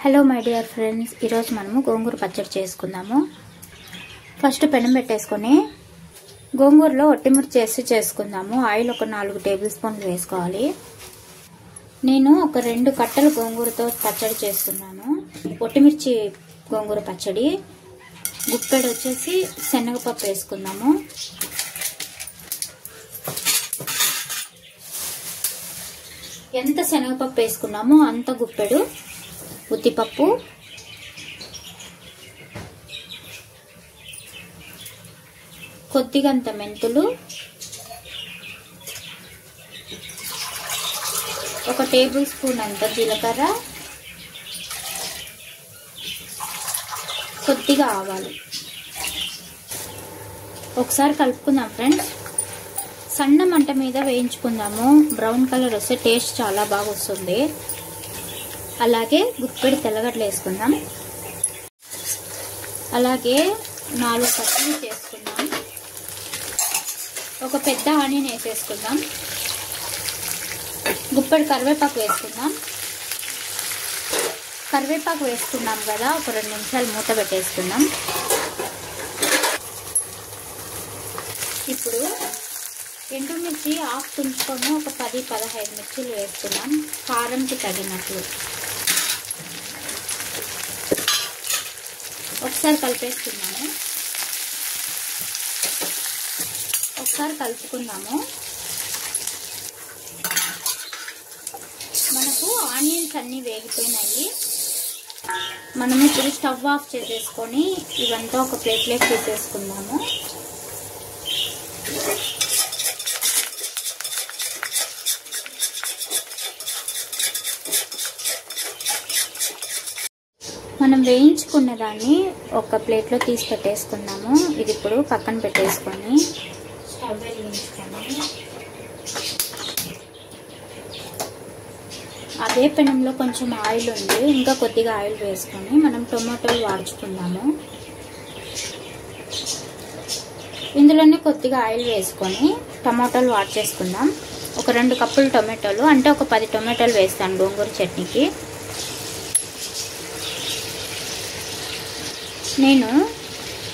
Hello my dear friends, ఈరోజు మనము గోంగూర పచ్చడి చేసుకుందాము. ఫస్ట్ పెనం పెట్టేసుకొని గోంగూరలో ఒట్టిమిర్చి వేసి చేసుకుందాము. ఆయిల్ ఒక 4 టేబుల్ స్పూన్లు వేసుకోవాలి. నేను ఒక 2 కట్టలు గోంగూరతో పచ్చడి చేస్తున్నాను. ఒట్టిమిర్చి గోంగూర పచ్చడి. గుప్పెడు వచ్చేసి శనగపప్పు వేసుకుందాము. ఎంత శనగపప్పు వేసుకున్నామో అంత గుప్పెడు ఉద్దిపప్పు, కొద్దిగంత మెంతులు, 1 టేబుల్ స్పూన్ అంత జీలకర్ర, కొద్దిగా ఆవాలు. ఒకసారి కలుపుకుందాం ఫ్రెండ్స్. సన్న మంట మీద వేయించుకుందాము. బ్రౌన్ కలర్ వస్తే టేస్ట్ చాలా బాగా వస్తుంది. అలాగే గుప్పెడి తెల్లగడ్డలు వేసుకుందాం. అలాగే 4 పచ్చిమిర్చి వేసుకుందాం. ఒక పెద్ద ఆనియన్ వేసేసుకుందాం. గుప్పెడి కరివేపాకు వేసుకుందాం. కరివేపాకు వేసుకున్నాం కదా, ఒక 2 నిమిషాలు మూత పెట్టేసుకుందాం. ఇప్పుడు ఎండుమిర్చి ఆఫ్ తుంచుకొని ఒక 10-15 మిర్చీలు వేసుకున్నాం, కారంకి తగినట్లు. ఒకసారి కలిపేసుకున్నాము. ఒకసారి కలుపుకుందాము. మనకు ఆనియన్స్ అన్నీ వేగిపోయినాయి. మనము ఇప్పుడు స్టవ్ ఆఫ్ చేసేసుకొని ఇవంతా ఒక ప్లేట్లోకి తీసేసుకుందాము. మనం వేయించుకున్న దాన్ని ఒక ప్లేట్లో తీసి పెట్టేసుకుందాము. ఇది ఇప్పుడు పక్కన పెట్టేసుకొని స్టవ్ వెలిగించుకొని అదే పెనంలో కొంచెం ఆయిల్ ఉంది, ఇంకా కొద్దిగా ఆయిల్ వేసుకొని మనం టొమాటోలు వాడుచుకుందాము. ఇందులోనే కొద్దిగా ఆయిల్ వేసుకొని టమాటోలు వాడ్ చేసుకుందాం. ఒక 2 కప్పులు టొమాటోలు, అంటే ఒక 10 టొమాటోలు వేస్తాను గోంగూర చట్నీకి. నేను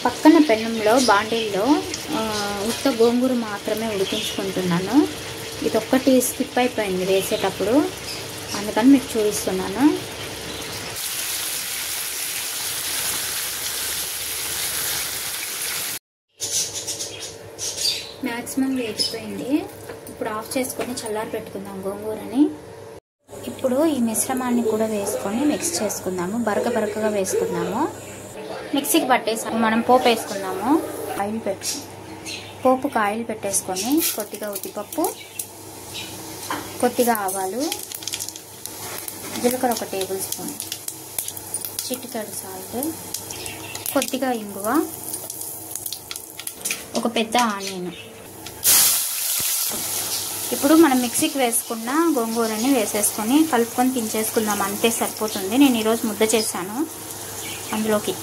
పక్కన పెనంలో బాండీల్లో ఉత్త గోంగూర మాత్రమే ఉడికించుకుంటున్నాను. ఇదొక్కటి స్కిప్ అయిపోయింది వేసేటప్పుడు, అందుకని మీకు చూపిస్తున్నాను. మ్యాక్సిమం వేగిపోయింది. ఇప్పుడు ఆఫ్ చేసుకొని చల్లారి పెట్టుకుందాం గోంగూరని. ఇప్పుడు ఈ మిశ్రమాన్ని కూడా వేసుకొని మిక్స్ చేసుకుందాము. బరకగా వేసుకుందాము. మిక్సీకి పట్టేసాము. మనం పోపు వేసుకుందాము. పోపుకి ఆయిల్ పెట్టేసుకొని కొద్దిగా ఉద్దిపప్పు, కొద్దిగా ఆవాలు, జీలకర్ర 1 టేబుల్ స్పూన్, చిటికెడు సాల్ట్, కొద్దిగా ఇంగువ, ఒక పెద్ద ఆనియన్. ఇప్పుడు మనం మిక్సీకి వేసుకున్న గోంగూరని వేసేసుకొని కలుపుకొని దించేసుకుందాం. అంతే సరిపోతుంది. నేను ఈరోజు ముద్ద చేశాను అందులోకి.